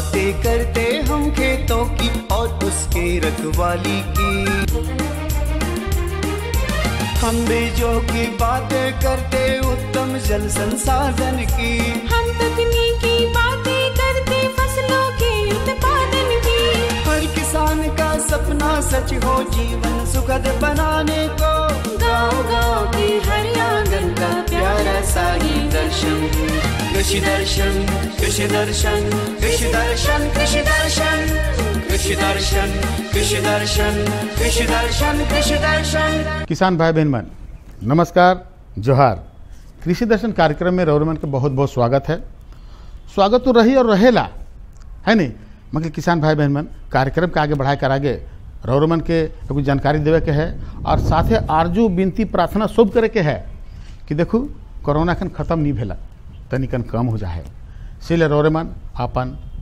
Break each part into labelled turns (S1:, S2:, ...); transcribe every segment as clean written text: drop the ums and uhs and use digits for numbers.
S1: बातें करते हम खेतों की और उसके रखवाली की। हम बीजों की बातें करते उत्तम जल संसाधन की।
S2: हम तकनीकी बातें करते फसलों के उत्पादन की।
S1: हर किसान का सपना सच हो जीवन सुखद बनाने को।
S2: गाँव-गाँव के हर आंगन का प्यारा सा ही दर्शन।
S1: कृषि दर्शन, कृषि दर्शन, कृषि दर्शन, कृषि दर्शन, कृषि दर्शन, कृषि दर्शन, कृषि दर्शन, कृषि दर्शन।
S3: किसान भाई बहन मन नमस्कार, जोहार। कृषि दर्शन कार्यक्रम में रौरमन के बहुत बहुत स्वागत है। स्वागत तो रही और रहेला है नहीं, मगर किसान भाई बहन मन कार्यक्रम के आगे बढ़ाए कर आगे रौरमन के कुछ जानकारी देवे के है और साथे आरजू विनती प्रार्थना शुभ करे के है कि देखो कोरोना खन खत्म नहीं भेला, तनिकन कम हो जाए। इसलिए रौरमन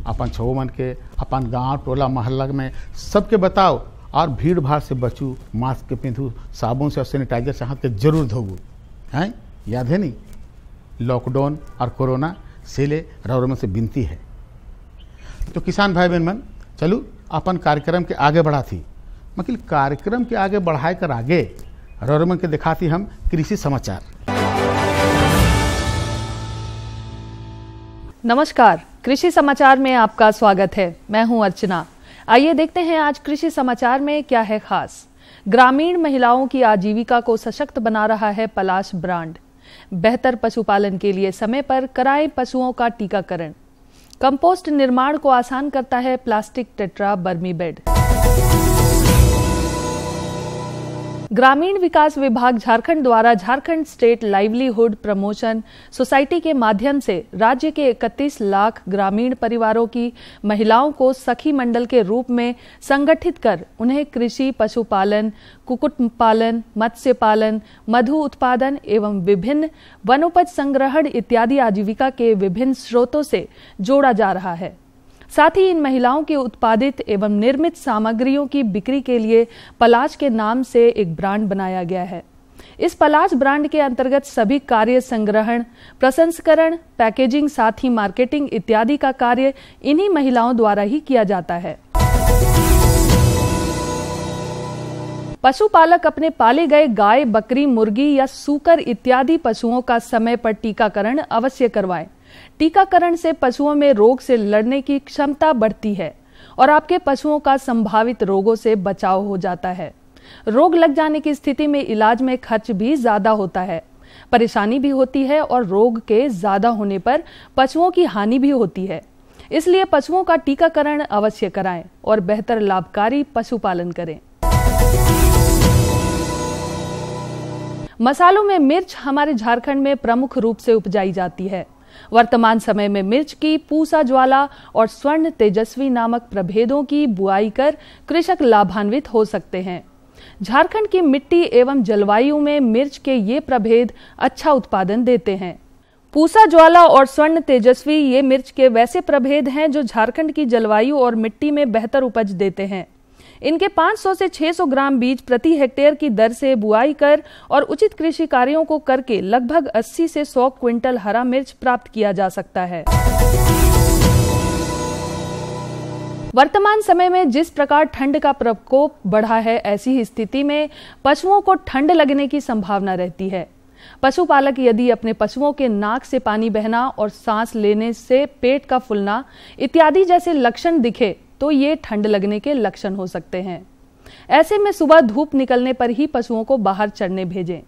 S3: अपन छो मन के अपन गांव टोला मोहल्ला में सबके बताओ और भीड़ भाड़ से बचू, मास्क के पहनू, साबुन से और सैनिटाइजर से हाथ के जरूर धोबू। हैं याद है नहीं, लॉकडाउन और कोरोना से ले रौरमन से विनती है। तो किसान भाई बहन मन चलू अपन कार्यक्रम के आगे बढ़ा थी, मतलब कार्यक्रम के आगे बढ़ाए कर आगे रौरमन के दिखाती हम कृषि समाचार।
S4: नमस्कार, कृषि समाचार में आपका स्वागत है। मैं हूं अर्चना। आइए देखते हैं आज कृषि समाचार में क्या है खास। ग्रामीण महिलाओं की आजीविका को सशक्त बना रहा है पलाश ब्रांड। बेहतर पशुपालन के लिए समय पर कराएं पशुओं का टीकाकरण। कंपोस्ट निर्माण को आसान करता है प्लास्टिक टेट्रा बर्मी बेड। ग्रामीण विकास विभाग झारखंड द्वारा Jharkhand state livelihood promotion society के माध्यम से राज्य के 31 लाख ग्रामीण परिवारों की महिलाओं को सखी मंडल के रूप में संगठित कर उन्हें कृषि, पशुपालन, कुक्कुट पालन, मत्स्य पालन, मधु उत्पादन एवं विभिन्न वनोपज संग्रहण इत्यादि आजीविका के विभिन्न स्रोतों से जोड़ा जा रहा है। साथ ही इन महिलाओं के उत्पादित एवं निर्मित सामग्रियों की बिक्री के लिए पलाश के नाम से एक ब्रांड बनाया गया है। इस पलाश ब्रांड के अंतर्गत सभी कार्य संग्रहण, प्रसंस्करण, पैकेजिंग, साथ ही मार्केटिंग इत्यादि का कार्य इन्हीं महिलाओं द्वारा ही किया जाता है। पशुपालक अपने पाले गए गाय, बकरी, मुर्गी या सूकर इत्यादि पशुओं का समय पर टीकाकरण अवश्य करवाएं। टीकाकरण से पशुओं में रोग से लड़ने की क्षमता बढ़ती है और आपके पशुओं का संभावित रोगों से बचाव हो जाता है। रोग लग जाने की स्थिति में इलाज में खर्च भी ज्यादा होता है, परेशानी भी होती है और रोग के ज्यादा होने पर पशुओं की हानि भी होती है। इसलिए पशुओं का टीकाकरण अवश्य कराएं और बेहतर लाभकारी पशुपालन करें। मसालों में मिर्च हमारे झारखंड में प्रमुख रूप से उपजाई जाती है। वर्तमान समय में मिर्च की पूसा ज्वाला और स्वर्ण तेजस्वी नामक प्रभेदों की बुआई कर कृषक लाभान्वित हो सकते हैं। झारखंड की मिट्टी एवं जलवायु में मिर्च के ये प्रभेद अच्छा उत्पादन देते हैं। पूसा ज्वाला और स्वर्ण तेजस्वी ये मिर्च के वैसे प्रभेद हैं जो झारखंड की जलवायु और मिट्टी में बेहतर उपज देते हैं। इनके 500 से 600 ग्राम बीज प्रति हेक्टेयर की दर से बुआई कर और उचित कृषि कार्यों को करके लगभग 80 से 100 क्विंटल हरा मिर्च प्राप्त किया जा सकता है। वर्तमान समय में जिस प्रकार ठंड का प्रकोप बढ़ा है, ऐसी ही स्थिति में पशुओं को ठंड लगने की संभावना रहती है। पशुपालक यदि अपने पशुओं के नाक से पानी बहना और सांस लेने से पेट का फूलना इत्यादि जैसे लक्षण दिखे तो ये ठंड लगने के लक्षण हो सकते हैं। ऐसे में सुबह धूप निकलने पर ही पशुओं को बाहर चरने भेजें।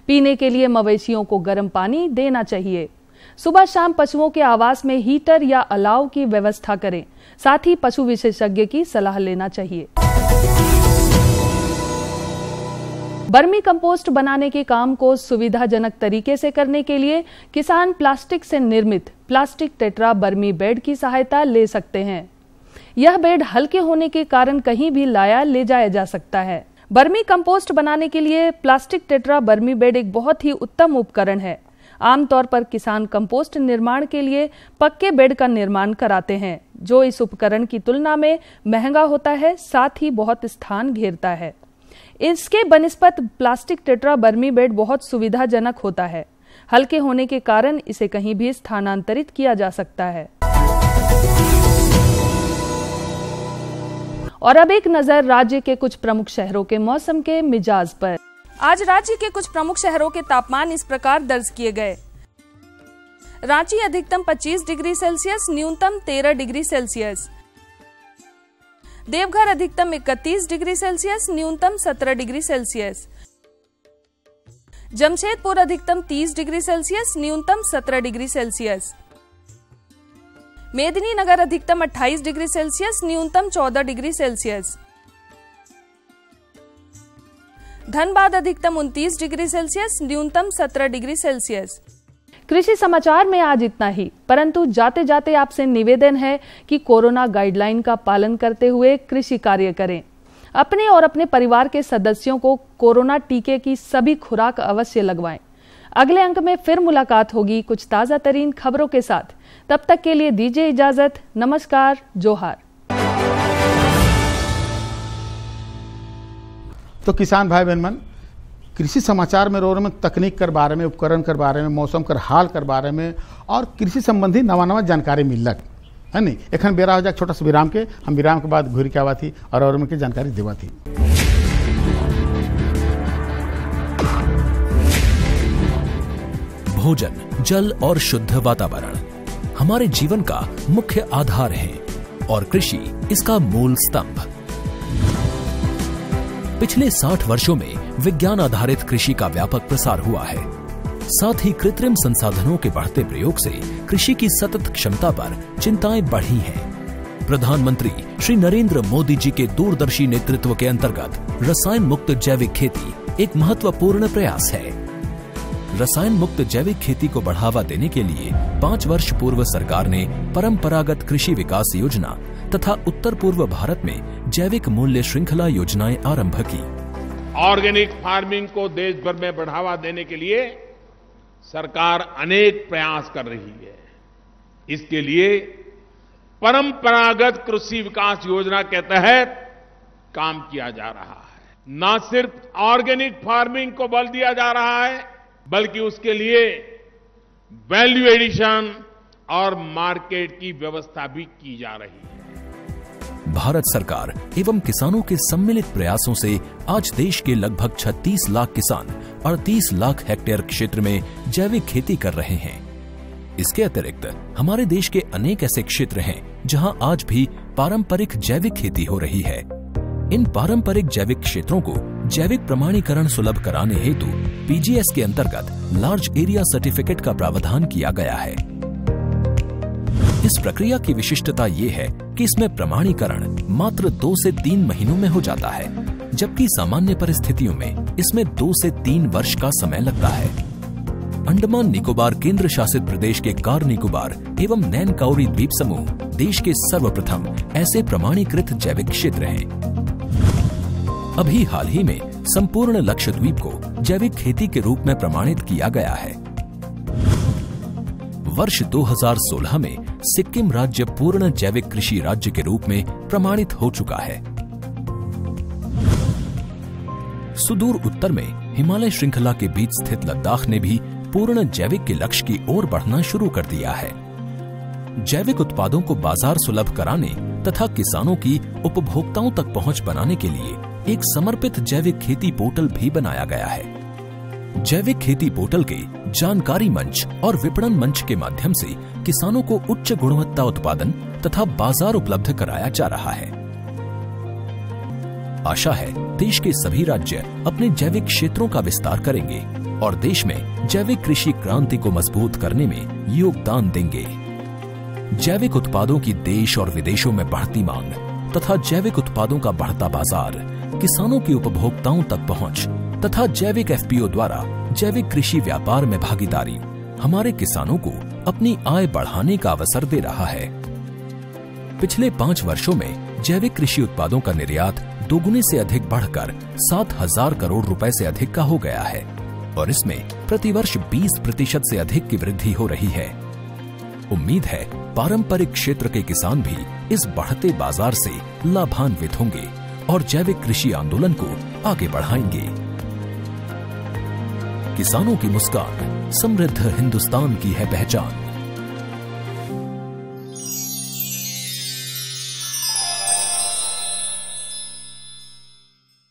S4: पीने के लिए मवेशियों को गर्म पानी देना चाहिए। सुबह शाम पशुओं के आवास में हीटर या अलाव की व्यवस्था करें। साथ ही पशु विशेषज्ञ की सलाह लेना चाहिए। बर्मी कंपोस्ट बनाने के काम को सुविधाजनक तरीके से करने के लिए किसान प्लास्टिक से निर्मित प्लास्टिक टेट्रा बर्मी बेड की सहायता ले सकते हैं। यह बेड हल्के होने के कारण कहीं भी लाया ले जाया जा सकता है। बर्मी कंपोस्ट बनाने के लिए प्लास्टिक टेट्रा बर्मी बेड एक बहुत ही उत्तम उपकरण है। आमतौर पर किसान कंपोस्ट निर्माण के लिए पक्के बेड का निर्माण कराते हैं, जो इस उपकरण की तुलना में महंगा होता है, साथ ही बहुत स्थान घेरता है। इसके बनिस्पत प्लास्टिक टेट्रा बर्मी बेड बहुत सुविधाजनक होता है। हल्के होने के कारण इसे कहीं भी स्थानांतरित किया जा सकता है। और अब एक नजर राज्य के कुछ प्रमुख शहरों के मौसम के मिजाज पर। आज राज्य के कुछ प्रमुख शहरों के तापमान इस प्रकार दर्ज किए गए। रांची अधिकतम 25 डिग्री सेल्सियस, न्यूनतम 13 डिग्री सेल्सियस। देवघर अधिकतम 31 डिग्री सेल्सियस, न्यूनतम 17 डिग्री सेल्सियस। जमशेदपुर अधिकतम 30 डिग्री सेल्सियस, न्यूनतम 17 डिग्री सेल्सियस। मेदिनीनगर अधिकतम 28 डिग्री सेल्सियस, न्यूनतम 14 डिग्री सेल्सियस। धनबाद अधिकतम 29 डिग्री सेल्सियस, न्यूनतम 17 डिग्री सेल्सियस। कृषि समाचार में आज इतना ही, परंतु जाते जाते आपसे निवेदन है कि कोरोना गाइडलाइन का पालन करते हुए कृषि कार्य करें। अपने और अपने परिवार के सदस्यों को कोरोना टीके की सभी खुराक अवश्य लगवाएं। अगले अंक में फिर मुलाकात होगी कुछ ताजा तरीन खबरों के साथ। तब तक के लिए दीजिए इजाजत। नमस्कार, जोहार।
S3: तो किसान भाई बहन मन, कृषि समाचार में रोज में तकनीक कर बारे में, उपकरण कर बारे में, मौसम कर हाल कर बारे में और कृषि संबंधी नवा नवा जानकारी मिलक है नहीं। एखन बेरा हो जाए छोटा सा विराम के, हम विराम के बाद घूर के आवा थी और में की जानकारी देवा थी।
S5: भोजन, जल और शुद्ध वातावरण हमारे जीवन का मुख्य आधार है और कृषि इसका मूल स्तंभ। पिछले 60 वर्षों में विज्ञान आधारित कृषि का व्यापक प्रसार हुआ है। साथ ही कृत्रिम संसाधनों के बढ़ते प्रयोग से कृषि की सतत क्षमता पर चिंताएं बढ़ी हैं। प्रधानमंत्री श्री नरेंद्र मोदी जी के दूरदर्शी नेतृत्व के अंतर्गत रसायन मुक्त जैविक खेती एक महत्वपूर्ण प्रयास है। रसायन मुक्त जैविक खेती को बढ़ावा देने के लिए 5 वर्ष पूर्व सरकार ने परंपरागत कृषि विकास योजना तथा उत्तर पूर्व भारत में जैविक मूल्य श्रृंखला योजनाएं आरंभ की।
S6: ऑर्गेनिक फार्मिंग को देश भर में बढ़ावा देने के लिए सरकार अनेक प्रयास कर रही है। इसके लिए परंपरागत कृषि विकास योजना के तहत काम किया जा रहा है। न सिर्फ ऑर्गेनिक फार्मिंग को बल दिया जा रहा है, बल्कि उसके लिए वैल्यू एडिशन और मार्केट की व्यवस्था भी की जा रही है।
S5: भारत सरकार एवं किसानों के सम्मिलित प्रयासों से आज देश के लगभग 36 लाख किसान 38 लाख हेक्टेयर क्षेत्र में जैविक खेती कर रहे हैं। इसके अतिरिक्त हमारे देश के अनेक ऐसे क्षेत्र हैं जहां आज भी पारंपरिक जैविक खेती हो रही है। इन पारंपरिक जैविक क्षेत्रों को जैविक प्रमाणीकरण सुलभ कराने हेतु पीजीएस के अंतर्गत लार्ज एरिया सर्टिफिकेट का प्रावधान किया गया है। इस प्रक्रिया की विशिष्टता ये है कि इसमें प्रमाणीकरण मात्र 2 से 3 महीनों में हो जाता है, जबकि सामान्य परिस्थितियों में इसमें 2 से 3 वर्ष का समय लगता है। अंडमान निकोबार केंद्र शासित प्रदेश के कार निकोबार एवं नैन काउरी द्वीप समूह देश के सर्वप्रथम ऐसे प्रमाणीकृत जैविक क्षेत्र हैं। अभी हाल ही में संपूर्ण लक्षद्वीप को जैविक खेती के रूप में प्रमाणित किया गया है। वर्ष 2016 में सिक्किम राज्य पूर्ण जैविक कृषि राज्य के रूप में प्रमाणित हो चुका है। सुदूर उत्तर में हिमालय श्रृंखला के बीच स्थित लद्दाख ने भी पूर्ण जैविक के लक्ष्य की ओर बढ़ना शुरू कर दिया है। जैविक उत्पादों को बाजार सुलभ कराने तथा किसानों की उपभोक्ताओं तक पहुंच बनाने के लिए एक समर्पित जैविक खेती पोर्टल भी बनाया गया है। जैविक खेती पोर्टल के जानकारी मंच और विपणन मंच के माध्यम से किसानों को उच्च गुणवत्ता उत्पादन तथा बाजार उपलब्ध कराया जा रहा है। आशा है देश के सभी राज्य अपने जैविक क्षेत्रों का विस्तार करेंगे और देश में जैविक कृषि क्रांति को मजबूत करने में योगदान देंगे। जैविक उत्पादों की देश और विदेशों में बढ़ती मांग तथा जैविक उत्पादों का बढ़ता बाजार, किसानों की उपभोक्ताओं तक पहुंच तथा जैविक एफपीओ द्वारा जैविक कृषि व्यापार में भागीदारी हमारे किसानों को अपनी आय बढ़ाने का अवसर दे रहा है। पिछले 5 वर्षों में जैविक कृषि उत्पादों का निर्यात दोगुने से अधिक बढ़कर 7,000 करोड़ रुपए से अधिक का हो गया है और इसमें प्रतिवर्ष 20% से अधिक की वृद्धि हो रही है। उम्मीद है पारंपरिक क्षेत्र के किसान भी इस बढ़ते बाजार से लाभान्वित होंगे और जैविक कृषि आंदोलन को आगे बढ़ाएंगे। किसानों की मुस्कान समृद्ध हिंदुस्तान की है पहचान।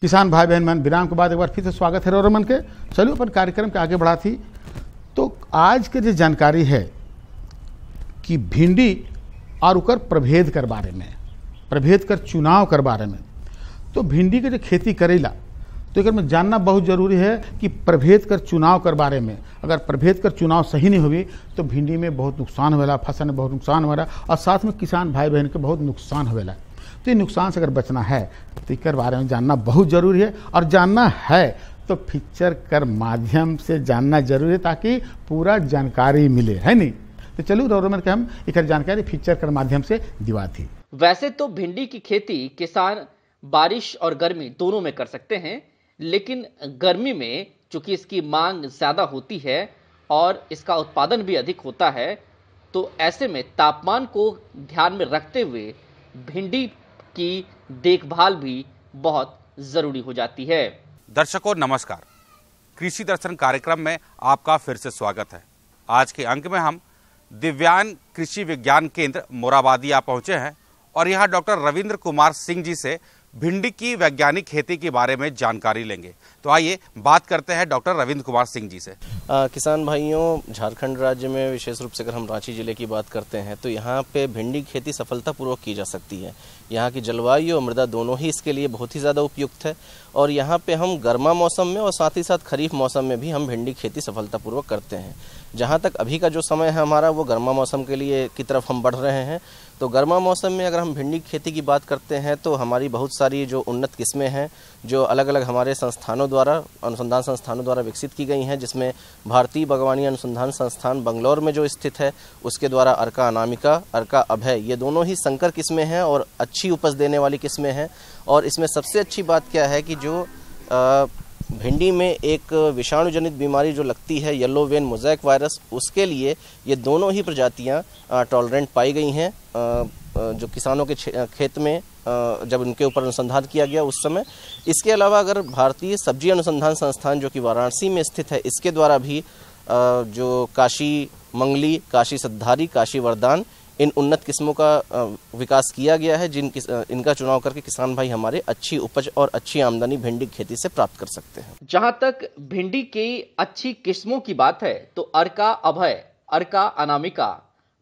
S3: किसान भाई बहन मन, विराम के बाद एक बार फिर से स्वागत है रौरव मन के। चलिए अपन कार्यक्रम के आगे बढ़ा थी। तो आज के जो जानकारी है कि भिंडी और उकर प्रभेद कर बारे में, प्रभेद कर चुनाव कर बारे में। तो भिंडी के जो खेती करेला तो एक में जानना बहुत जरूरी है कि प्रभेद कर चुनाव कर बारे में। अगर प्रभेद कर चुनाव सही नहीं होगी तो भिंडी में बहुत नुकसान होगा, फसल में बहुत नुकसान हो रहा और साथ में किसान भाई बहन के बहुत नुकसान होगा। तो ये नुकसान से अगर बचना है तो इकर बारे में जानना बहुत जरूरी है, और जानना है तो फीचर कर माध्यम से जानना जरूरी है ताकि पूरा जानकारी मिले, है नहीं। तो चलो रौरव मन के हम एक जानकारी फीचर कर माध्यम से दिवा थी।
S7: वैसे तो भिंडी की खेती किसान बारिश और गर्मी दोनों में कर सकते हैं, लेकिन गर्मी में चूंकि इसकी मांग ज्यादा होती है और इसका उत्पादन भी अधिक होता है, तो ऐसे में तापमान को ध्यान में रखते हुए भिंडी की देखभाल भी बहुत जरूरी हो जाती है।
S8: दर्शकों नमस्कार, कृषि दर्शन कार्यक्रम में आपका फिर से स्वागत है। आज के अंक में हम दिव्यांग कृषि विज्ञान केंद्र मोराबादिया पहुंचे हैं और यहाँ डॉक्टर रविंद्र कुमार सिंह जी से भिंडी की वैज्ञानिक खेती के बारे में जानकारी लेंगे। तो आइए बात करते हैं डॉक्टर रविंद्र कुमार सिंह जी से।
S9: किसान भाइयों, झारखंड राज्य में विशेष रूप से अगर हम रांची जिले की बात करते हैं तो यहाँ पे भिंडी की खेती सफलतापूर्वक की जा सकती है। यहाँ की जलवायु और मृदा दोनों ही इसके लिए बहुत ही ज़्यादा उपयुक्त है, और यहाँ पे हम गर्मा मौसम में और साथ ही साथ खरीफ मौसम में भी हम भिंडी खेती सफलतापूर्वक करते हैं। जहाँ तक अभी का जो समय है हमारा, वो गर्मा मौसम के लिए की तरफ हम बढ़ रहे हैं। तो गर्मा मौसम में अगर हम भिंडी की खेती की बात करते हैं तो हमारी बहुत सारी जो उन्नत किस्में हैं जो अलग अलग हमारे संस्थानों द्वारा, अनुसंधान संस्थानों द्वारा विकसित की गई हैं, जिसमें भारतीय बागवानी अनुसंधान संस्थान बंगलौर में जो स्थित है उसके द्वारा अर्का अनामिका, अर्का अभय, ये दोनों ही संकर किस्में हैं और अच्छी उपज देने वाली किस्में हैं। और इसमें सबसे अच्छी बात क्या है कि जो भिंडी में एक विषाणु जनित बीमारी जो लगती है येलो वेन मोज़ेक वायरस, उसके लिए ये दोनों ही प्रजातियां टॉलरेंट पाई गई हैं। जो किसानों के खेत में जब उनके ऊपर अनुसंधान किया गया उस समय। इसके अलावा अगर भारतीय सब्जी अनुसंधान संस्थान जो कि वाराणसी में स्थित है, इसके द्वारा भी जो काशी मंगली, काशी सद्धारी, काशी वरदान, इन उन्नत किस्मों का विकास किया गया है, इनका चुनाव करके किसान भाई हमारे अच्छी उपज और अच्छी आमदनी भिंडी की खेती से प्राप्त कर सकते हैं।
S7: जहां तक भिंडी की अच्छी किस्मों की बात है तो अर्का अभय, अर्का अनामिका,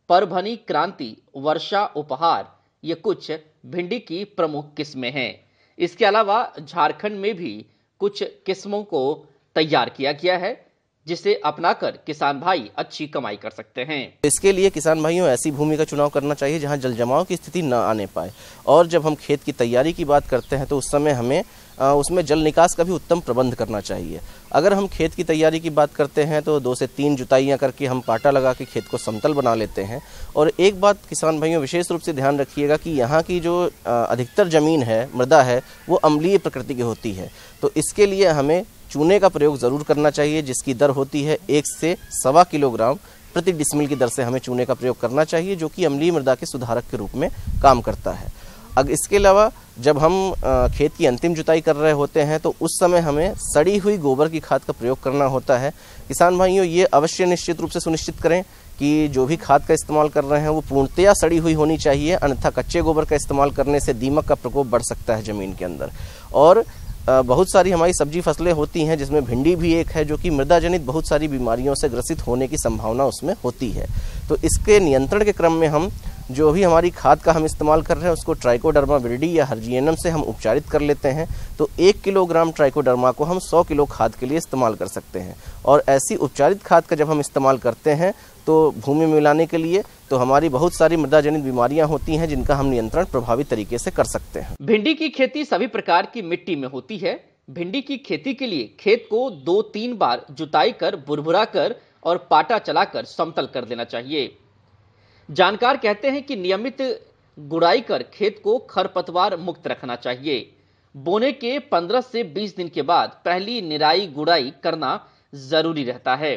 S7: परभनी क्रांति, वर्षा उपहार, ये कुछ भिंडी की प्रमुख किस्में हैं। इसके अलावा झारखंड में भी कुछ किस्मों को तैयार किया गया है जिसे अपनाकर किसान भाई अच्छी कमाई कर सकते हैं।
S9: इसके लिए किसान भाइयों ऐसी भूमि का चुनाव करना चाहिए जहां जल जमाव की स्थिति न आने पाए। और जब हम खेत की तैयारी की बात करते हैं तो उस समय हमें उसमें जल निकास का भी उत्तम प्रबंध करना चाहिए। अगर हम खेत की तैयारी की बात करते हैं तो 2 से 3 जुताइयां करके हम पाटा लगा के खेत को समतल बना लेते हैं। और एक बात किसान भाइयों विशेष रूप से ध्यान रखिएगा कि यहाँ की जो अधिकतर ज़मीन है, मृदा है, वो अम्लीय प्रकृति की होती है। तो इसके लिए हमें चूने का प्रयोग ज़रूर करना चाहिए, जिसकी दर होती है 1 से 1.25 किलोग्राम प्रति डिसमिल की दर से हमें चूने का प्रयोग करना चाहिए, जो कि अम्लीय मृदा के सुधारक के रूप में काम करता है। अब इसके अलावा जब हम खेत की अंतिम जुताई कर रहे होते हैं तो उस समय हमें सड़ी हुई गोबर की खाद का प्रयोग करना होता है। किसान भाइयों ये अवश्य निश्चित रूप से सुनिश्चित करें कि जो भी खाद का इस्तेमाल कर रहे हैं वो पूर्णतया सड़ी हुई होनी चाहिए, अन्यथा कच्चे गोबर का इस्तेमाल करने से दीमक का प्रकोप बढ़ सकता है ज़मीन के अंदर। और बहुत सारी हमारी सब्जी फसलें होती हैं जिसमें भिंडी भी एक है, जो कि मृदा जनित बहुत सारी बीमारियों से ग्रसित होने की संभावना उसमें होती है। तो इसके नियंत्रण के क्रम में हम जो भी हमारी खाद का हम इस्तेमाल कर रहे हैं उसको ट्राइकोडर्मा विरिडी या हर्जियनम से हम उपचारित कर लेते हैं। तो 1 किलोग्राम ट्राइकोडर्मा को हम 100 किलो खाद के लिए इस्तेमाल कर सकते हैं। और ऐसी उपचारित खाद का जब हम इस्तेमाल करते हैं तो भूमि में मिलाने के लिए, तो हमारी बहुत सारी मृदा जनित बीमारियां होती हैं जिनका हम नियंत्रण प्रभावी तरीके से कर सकते हैं।
S7: भिंडी की खेती सभी प्रकार की मिट्टी में होती है। भिंडी की खेती के लिए खेत को 2-3 बार जुताई कर, बुरबुरा कर और पाटा चलाकर समतल कर देना चाहिए। जानकार कहते हैं कि नियमित गुड़ाई कर खेत को खरपतवार मुक्त रखना चाहिए। बोने के 15 से 20 दिन के बाद पहली निराई गुड़ाई करना जरूरी रहता है।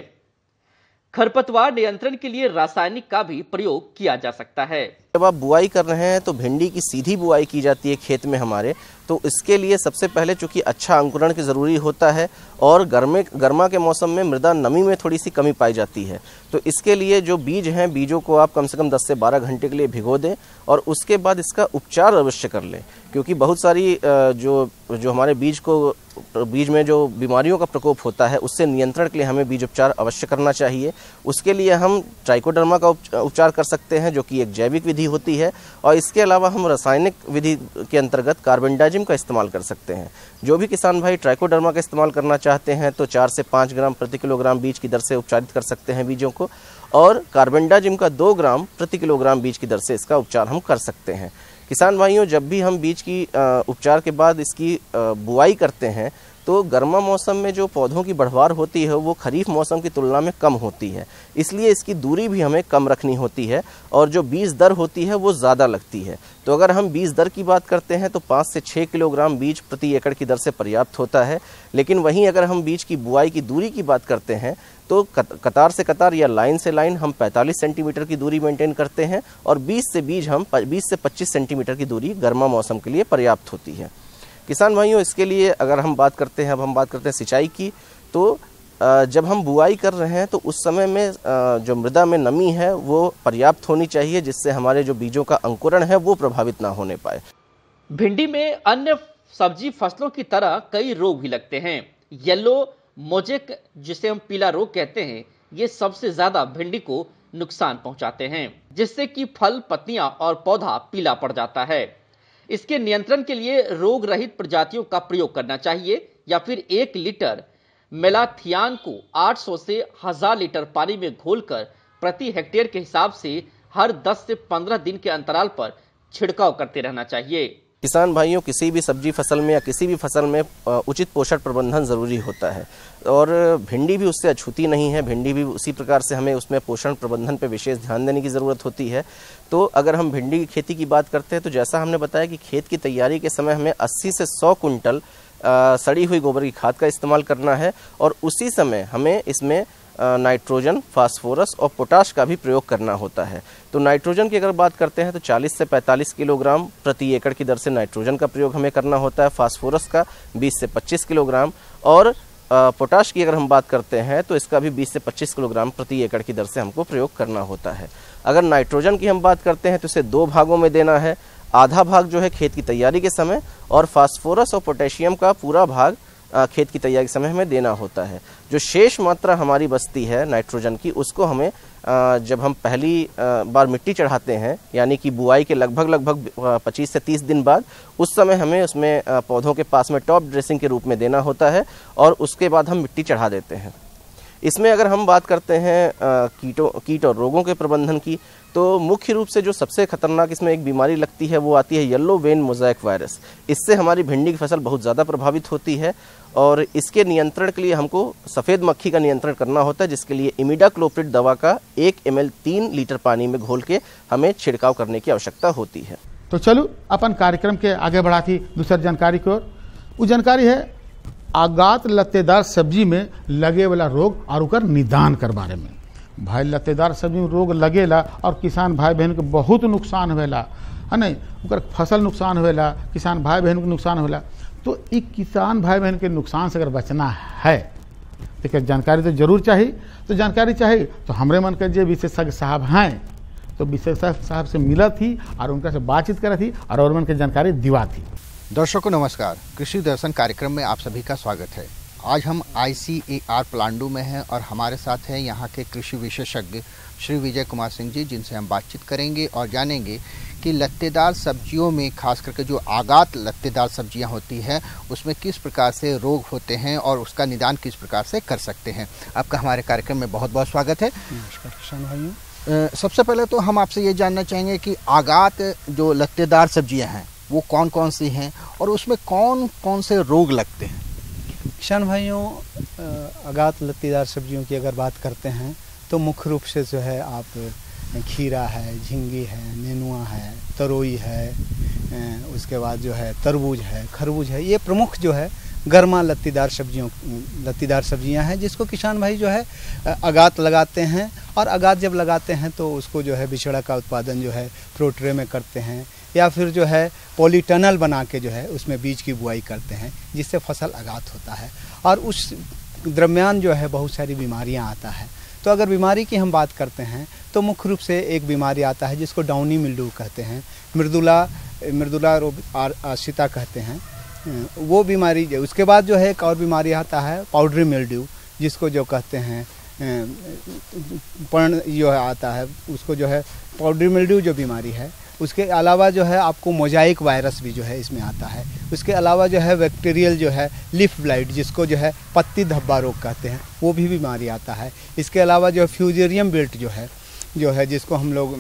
S7: खरपतवार नियंत्रण के लिए रासायनिक का भी प्रयोग किया जा सकता है।
S9: जब आप बुआई कर रहे हैं तो भिंडी की सीधी बुआई की जाती है खेत में हमारे, तो इसके लिए सबसे पहले चूँकि अच्छा अंकुरण की ज़रूरी होता है और गर्मा के मौसम में मृदा नमी में थोड़ी सी कमी पाई जाती है, तो इसके लिए जो बीज हैं बीजों को आप कम से कम 10 से 12 घंटे के लिए भिगो दें और उसके बाद इसका उपचार अवश्य कर लें, क्योंकि बहुत सारी जो हमारे बीज में जो बीमारियों का प्रकोप होता है उससे नियंत्रण के लिए हमें बीज उपचार अवश्य करना चाहिए। उसके लिए हम ट्राइकोडर्मा का उपचार कर सकते हैं जो कि एक जैविक विधि होती है, और इसके अलावा हम रासायनिक विधि के अंतर्गत कार्बेंडाजिम का इस्तेमाल कर सकते हैं। जो भी किसान भाई ट्राइकोडर्मा का इस्तेमाल करना चाहते हैं तो 4 से 5 ग्राम प्रति किलोग्राम बीज की दर से उपचारित कर सकते हैं बीजों को, और कार्बेंडाजिम का 2 ग्राम प्रति किलोग्राम बीज की दर से इसका उपचार हम कर सकते हैं। किसान भाइयों, जब भी हम बीज की उपचार के बाद इसकी बुआई करते हैं तो गर्मा मौसम में जो पौधों की बढ़वार होती है वो खरीफ मौसम की तुलना में कम होती है, इसलिए इसकी दूरी भी हमें कम रखनी होती है और जो बीज दर होती है वो ज़्यादा लगती है। तो अगर हम बीज दर की बात करते हैं तो 5 से 6 किलोग्राम बीज प्रति एकड़ की दर से पर्याप्त होता है, लेकिन वहीं अगर हम बीज की बुआई की दूरी की बात करते हैं तो कतार से कतार या लाइन से लाइन हम 45 सेंटीमीटर की दूरी मेंटेन करते हैं और बीज से 25 सेंटीमीटर की दूरी गर्मा मौसम के लिए पर्याप्त होती है। किसान भाइयों, इसके लिए अगर हम बात करते हैं, अब हम बात करते हैं सिंचाई की, तो जब हम बुआई कर रहे हैं तो उस समय में जो मृदा में नमी है वो पर्याप्त होनी चाहिए, जिससे हमारे जो बीजों का अंकुरण है वो प्रभावित ना होने पाए।
S7: भिंडी में अन्य सब्जी फसलों की तरह कई रोग भी लगते हैं। येलो मोजेक, जिसे हम पीला रोग कहते हैं, ये सबसे ज्यादा भिंडी को नुकसान पहुंचाते हैं, जिससे कि फल, पत्तियां और पौधा पीला पड़ जाता है। इसके नियंत्रण के लिए रोग रहित प्रजातियों का प्रयोग करना चाहिए या फिर 1 लीटर मेलाथियान को 800 से 1000 लीटर पानी में घोलकर प्रति हेक्टेयर के हिसाब से हर 10 से 15 दिन के अंतराल पर छिड़काव करते रहना चाहिए।
S9: किसान भाइयों, किसी भी सब्जी फसल में या किसी भी फसल में उचित पोषण प्रबंधन ज़रूरी होता है और भिंडी भी उससे अछूती नहीं है। भिंडी भी उसी प्रकार से हमें उसमें पोषण प्रबंधन पर विशेष ध्यान देने की ज़रूरत होती है। तो अगर हम भिंडी की खेती की बात करते हैं तो जैसा हमने बताया कि खेत की तैयारी के समय हमें 80 से 100 कुंटल सड़ी हुई गोबर की खाद का इस्तेमाल करना है और उसी समय हमें इसमें नाइट्रोजन, फास्फोरस और पोटाश का भी प्रयोग करना होता है। तो नाइट्रोजन की अगर बात करते हैं तो 40 से 45 किलोग्राम प्रति एकड़ की दर से नाइट्रोजन का प्रयोग हमें करना होता है, फास्फोरस का 20 से 25 किलोग्राम, और पोटाश की अगर हम बात करते हैं तो इसका भी 20 से 25 किलोग्राम प्रति एकड़ की दर से हमको प्रयोग करना होता है। अगर नाइट्रोजन की हम बात करते हैं तो इसे 2 भागों में देना है, आधा भाग जो है खेत की तैयारी के समय और फास्फोरस और पोटेशियम का पूरा भाग खेत की तैयारी के समय हमें देना होता है। जो शेष मात्रा हमारी बचती है नाइट्रोजन की, उसको हमें जब हम पहली बार मिट्टी चढ़ाते हैं यानी कि बुआई के लगभग 25 से 30 दिन बाद, उस समय हमें उसमें पौधों के पास में टॉप ड्रेसिंग के रूप में देना होता है और उसके बाद हम मिट्टी चढ़ा देते हैं। इसमें अगर हम बात करते हैं कीट और रोगों के प्रबंधन की, तो मुख्य रूप से जो सबसे खतरनाक इसमें एक बीमारी लगती है वो आती है येलो वेन मोज़ेक वायरस। इससे हमारी भिंडी की फसल बहुत ज़्यादा प्रभावित होती है और इसके नियंत्रण के लिए हमको सफ़ेद मक्खी का नियंत्रण करना होता है, जिसके लिए इमिडाक्लोप्रिड दवा का 1 ml 3 लीटर पानी में घोल के हमें छिड़काव करने की आवश्यकता होती है।
S3: तो चलो अपन कार्यक्रम के आगे बढ़ाती दूसरी जानकारी की ओर। वो जानकारी है आगात लत्तेदार सब्जी में लगे वाला रोग और उकर निदान कर बारे में। भाई, लत्तेदार सब्जी में रोग लगेला और किसान भाई बहन के बहुत नुकसान होएला, है नहीं, उकर फसल नुकसान होएला, किसान भाई बहन को नुकसान होएला। तो एक किसान भाई बहन के नुकसान से अगर बचना है तो जानकारी तो जरूर चाहिए। तो जानकारी चाहिए तो हमारे मन के जो विशेषज्ञ साहब हैं तो विशेषज्ञ साहब से मिला थी और उनका से बातचीत करा थी और मन के जानकारी दिवा थी।
S10: दर्शकों नमस्कार, कृषि दर्शन कार्यक्रम में आप सभी का स्वागत है। आज हम ICAR पलांडू में हैं और हमारे साथ हैं यहाँ के कृषि विशेषज्ञ श्री विजय कुमार सिंह जी, जिनसे हम बातचीत करेंगे और जानेंगे कि लत्तेदार सब्जियों में खास करके जो आगात लत्तेदार सब्जियां होती हैं उसमें किस प्रकार से रोग होते हैं और उसका निदान किस प्रकार से कर सकते हैं। आपका हमारे कार्यक्रम में बहुत बहुत स्वागत है।
S11: नमस्कार किसान भाइयों।
S10: सबसे पहले तो हम आपसे ये जानना चाहेंगे कि आगात जो लत्तेदार सब्जियाँ हैं वो कौन कौन सी हैं और उसमें कौन कौन से रोग लगते हैं।
S11: किसान भाइयों, आगात लत्तेदार सब्जियों की अगर बात करते हैं तो मुख्य रूप से जो है आप खीरा है, झींगी है, नेनुआ है, तरोई है, उसके बाद जो है तरबूज है, खरबूज है, ये प्रमुख जो है गर्मा लत्तेदार सब्जियां हैं जिसको किसान भाई जो है आगात लगाते हैं और अगात जब लगाते हैं तो उसको जो है बिछड़ा का उत्पादन जो है प्रोट्रे में करते हैं, या फिर जो है पॉलीटनल बना के जो है उसमें बीज की बुआई करते हैं, जिससे फसल अगात होता है। और उस दरमियान जो है बहुत सारी बीमारियां आता है। तो अगर बीमारी की हम बात करते हैं तो मुख्य रूप से एक बीमारी आता है जिसको डाउनी मिल्ड्यू कहते हैं, मृदुला रोग आश्रिता कहते हैं, वो बीमारी। उसके बाद जो है एक और बीमारी आता है पाउडरी मिल्ड्यू, जिसको जो कहते हैं पर्ण जो है आता है, उसको जो है पाउडरी मिल्ड्यू जो बीमारी है। उसके अलावा जो है आपको मोजाइक वायरस भी जो है इसमें आता है। उसके अलावा जो है बैक्टीरियल जो है लीफ ब्लाइट, जिसको जो है पत्ती धब्बा रोग कहते हैं, वो भी बीमारी आता है। इसके अलावा जो फ्यूजेरियम बिल्ट जो है जिसको हम लोग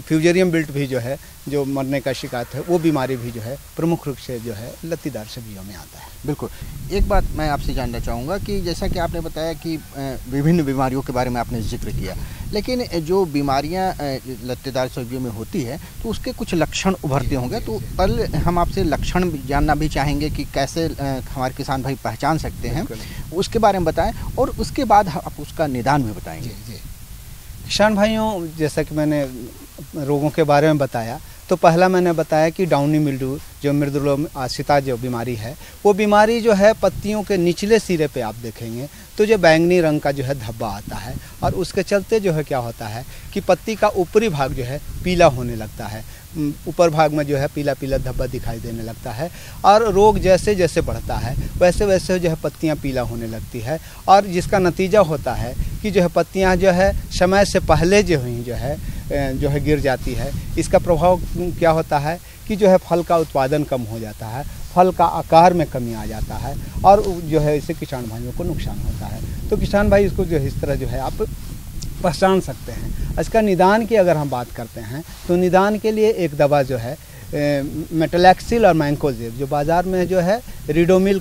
S11: फ्यूजेरियम बिल्ट भी जो है जो मरने का शिकायत है, वो बीमारी भी जो है प्रमुख रूप से जो है लत्तीदार सब्जियों में आता है।
S10: बिल्कुल। एक बात मैं आपसे जानना चाहूँगा कि जैसा कि आपने बताया कि विभिन्न बीमारियों के बारे में आपने जिक्र किया, लेकिन जो बीमारियां लत्तेदार सब्जियों में होती है तो उसके कुछ लक्षण उभरते होंगे, तो पहले हम आपसे लक्षण जानना भी चाहेंगे कि कैसे हमारे किसान भाई पहचान सकते हैं, उसके बारे में बताएं, और उसके बाद आप उसका निदान भी बताएंगे।
S11: जी। किसान भाइयों, जैसा कि मैंने रोगों के बारे में बताया, तो पहला मैंने बताया कि डाउनी मिल्ड्यू जो मृदुला आश्रिता जो बीमारी है, वो बीमारी जो है पत्तियों के निचले सिरे पे आप देखेंगे तो जो बैंगनी रंग का जो है धब्बा आता है, और उसके चलते जो है क्या होता है कि पत्ती का ऊपरी भाग जो है पीला होने लगता है, ऊपर भाग में जो है पीला पीला धब्बा दिखाई देने लगता है, और रोग जैसे जैसे बढ़ता है वैसे वैसे जो है पत्तियां पीला होने लगती है, और जिसका नतीजा होता है कि जो है पत्तियां जो है समय से पहले जो है गिर जाती है। इसका प्रभाव क्या होता है कि जो है फल का उत्पादन कम हो जाता है, फल का आकार में कमी आ जाता है, और जो है इससे किसान भाइयों को नुकसान होता है। तो किसान भाई इसको जो है इस तरह जो है आप पहचान सकते हैं। इसका निदान की अगर हम बात करते हैं तो निदान के लिए एक दवा जो है मेटलैक्सिल और मैंकोजेब, जो बाज़ार में जो है रीडोमिल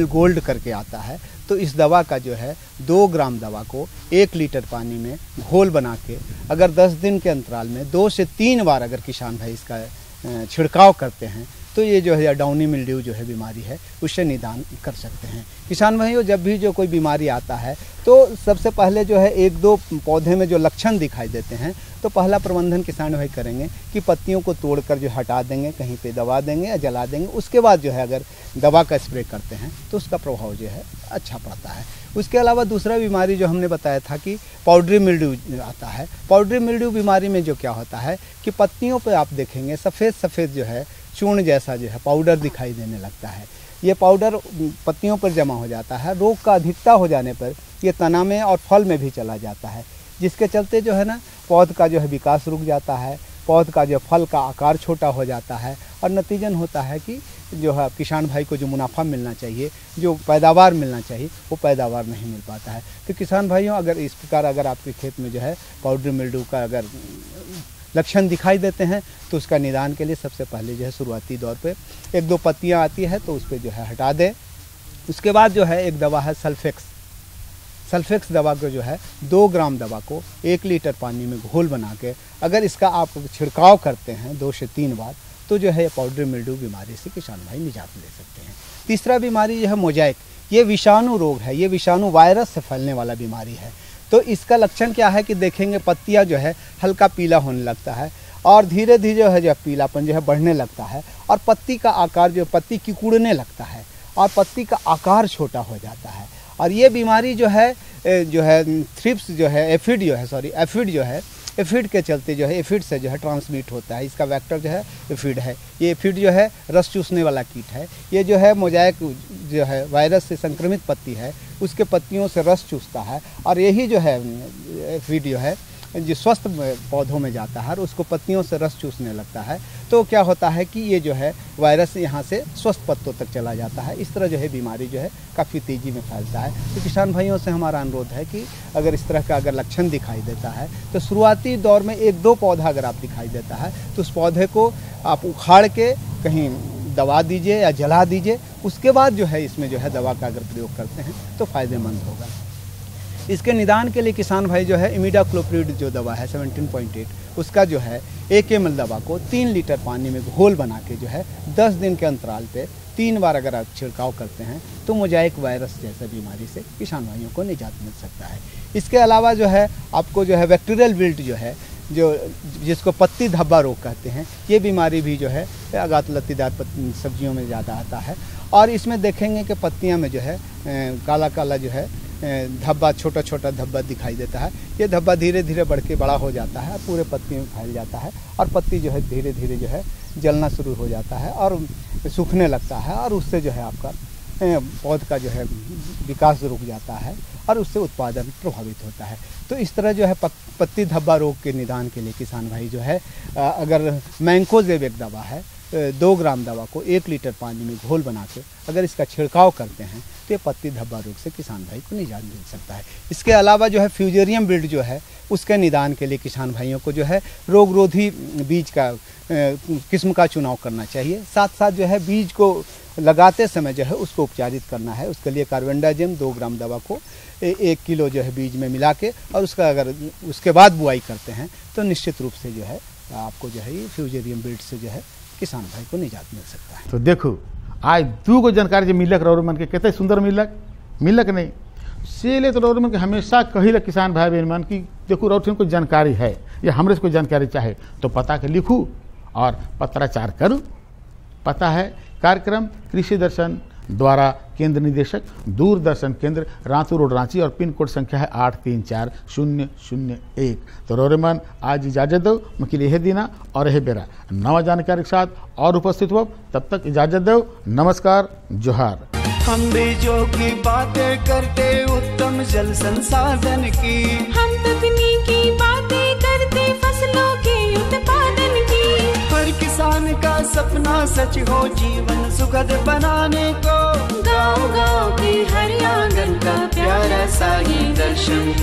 S11: गोल्ड करके आता है, तो इस दवा का जो है 2 ग्राम दवा को 1 लीटर पानी में घोल बना के अगर 10 दिन के अंतराल में 2 से 3 बार अगर किसान भाई इसका छिड़काव करते हैं तो ये जो है डाउनी मिल्ड्यू जो है बीमारी है उससे निदान कर सकते हैं। किसान भाइयों, जब भी जो कोई बीमारी आता है तो सबसे पहले जो है 1-2 पौधे में जो लक्षण दिखाई देते हैं तो पहला प्रबंधन किसान भाई करेंगे कि पत्तियों को तोड़कर जो हटा देंगे, कहीं पे दबा देंगे या जला देंगे। उसके बाद जो है अगर दवा का स्प्रे करते हैं तो उसका प्रभाव जो है अच्छा पड़ता है। उसके अलावा दूसरा बीमारी जो हमने बताया था कि पाउडरी मिल्ड्यू आता है। पाउडरी मिल्ड्यू बीमारी में जो क्या होता है कि पत्तियों पर आप देखेंगे सफ़ेद जो है चूर्ण जैसा जो है पाउडर दिखाई देने लगता है। ये पाउडर पत्तियों पर जमा हो जाता है, रोग का अधिकता हो जाने पर ये तना में और फल में भी चला जाता है, जिसके चलते जो है ना पौध का जो है विकास रुक जाता है, पौध का जो फल का आकार छोटा हो जाता है, और नतीजन होता है कि जो है किसान भाई को जो मुनाफा मिलना चाहिए, जो पैदावार मिलना चाहिए, वो पैदावार नहीं मिल पाता है। तो किसान भाइयों, अगर इस प्रकार अगर आपके खेत में जो है पाउडरी मिल्ड्यू का अगर लक्षण दिखाई देते हैं तो उसका निदान के लिए सबसे पहले जो है शुरुआती दौर पे 1-2 पत्तियां आती है तो उस पर जो है हटा दें। उसके बाद जो है एक दवा है सल्फेक्स दवा को जो है 2 ग्राम दवा को 1 लीटर पानी में घोल बना के अगर इसका आप छिड़काव करते हैं 2 से 3 बार तो जो है पाउडरी मिल्ड्यू बीमारी से किसान भाई निजात ले सकते हैं। तीसरा बीमारी जो है मोजाइक, ये विषाणु रोग है, ये विषाणु वायरस से फैलने वाला बीमारी है। तो इसका लक्षण क्या है कि देखेंगे पत्तियां जो है हल्का पीला होने लगता है, और धीरे धीरे जो है जो पीलापन जो है बढ़ने लगता है, और पत्ती का आकार जो पत्ती कुकड़ने लगता है, और पत्ती का आकार छोटा हो जाता है। और ये बीमारी जो है थ्रिप्स जो है एफिड के चलते जो है एफिड से जो है ट्रांसमिट होता है। इसका वेक्टर जो है एफिड है। ये एफिड जो है रस चूसने वाला कीट है। ये जो है मोजाइक जो है वायरस से संक्रमित पत्ती है, उसके पत्तियों से रस चूसता है, और यही जो है एफिड जो है जो स्वस्थ पौधों में जाता है और उसको पत्तियों से रस चूसने लगता है। तो क्या होता है कि ये जो है वायरस यहाँ से स्वस्थ पत्तों तक चला जाता है। इस तरह जो है बीमारी जो है काफ़ी तेज़ी में फैलता है। तो किसान भाइयों से हमारा अनुरोध है कि अगर इस तरह का अगर लक्षण दिखाई देता है तो शुरुआती दौर में 1-2 पौधा अगर आप दिखाई देता है तो उस पौधे को आप उखाड़ के कहीं दबा दीजिए या जला दीजिए। उसके बाद जो है इसमें जो है दवा का अगर प्रयोग करते हैं तो फ़ायदेमंद होगा। इसके निदान के लिए किसान भाई जो है इमिडाक्लोप्रिड जो दवा है 17.8 उसका जो है 1 ml दवा को 3 लीटर पानी में घोल बना के जो है 10 दिन के अंतराल पे 3 बार अगर आप छिड़काव करते हैं तो मोजाइक वायरस जैसे बीमारी से किसान भाइयों को निजात मिल सकता है। इसके अलावा जो है आपको जो है बैक्टीरियल विल्ट जो है जिसको पत्ती धब्बा रोग कहते हैं, ये बीमारी भी जो है अगात लत्तीदार सब्जियों में ज़्यादा आता है। और इसमें देखेंगे कि पत्तियां में जो है काला काला जो है धब्बा, छोटा छोटा धब्बा दिखाई देता है। ये धब्बा धीरे धीरे बढ़ के बड़ा हो जाता है, पूरे पत्ती में फैल जाता है और पत्ती जो है धीरे धीरे जो है जलना शुरू हो जाता है और सूखने लगता है और उससे जो है आपका पौध का जो है विकास रुक जाता है और उससे उत्पादन प्रभावित होता है। तो इस तरह जो है पत्ती धब्बा रोग के निदान के लिए किसान भाई जो है अगर मैंकोजेब एक दवा है, 2 ग्राम दवा को 1 लीटर पानी में घोल बना के अगर इसका छिड़काव करते हैं तो ये पत्ती धब्बा रोग से किसान भाई को निजात मिल सकता है। इसके अलावा जो है फ्यूजेरियम विल्ट जो है उसके निदान के लिए किसान भाइयों को जो है रोगरोधी बीज का किस्म का चुनाव करना चाहिए। साथ साथ जो है बीज को लगाते समय जो है उसको उपचारित करना है। उसके लिए कार्बेंडाजिम 2 ग्राम दवा को 1 किलो जो है बीज में मिला के और उसका अगर उसके बाद बुआई करते हैं तो निश्चित रूप से जो है आपको जो है ये फ्यूजेरियम विल्ट से जो है किसान भाई को निजात मिल सकता है।
S3: तो देखो आज 2 गो जानकारी जो मिलक रौर मन के कितने सुंदर मिलक नहीं से ले तो रौर मन के हमेशा कही ला किसान भाई बहन मन की देखो रौर कोई जानकारी है या हमरे से कोई जानकारी चाहे तो पता के लिखूँ और पत्राचार करूँ। पता है कार्यक्रम कृषि दर्शन द्वारा केंद्र निदेशक दूरदर्शन केंद्र रांचू रोड रांची और पिन कोड संख्या है 834001। तो रोरेमन आज इजाजत दो मकिल यह दीना और यह बेरा नवा जानकारी के साथ और उपस्थित हो, तब तक इजाजत दो। नमस्कार, जोहार।
S1: हम बीजों की बातें करते उत्तम जल संसाधन की,
S2: हम तकनीकी बातें करते फसलों के उत्पादन की।
S1: हर किसान का सपना सच हो जीवन सुखद बनाने को,
S2: गाँव-गाँव के हर आंगन का प्यारा सा ये दर्शन।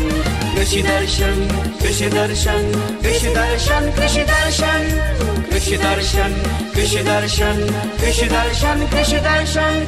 S1: कृषि दर्शन, कृषि दर्शन, कृषि दर्शन, कृषि दर्शन, कृषि दर्शन, कृषि दर्शन, कृषि दर्शन, कृषि दर्शन।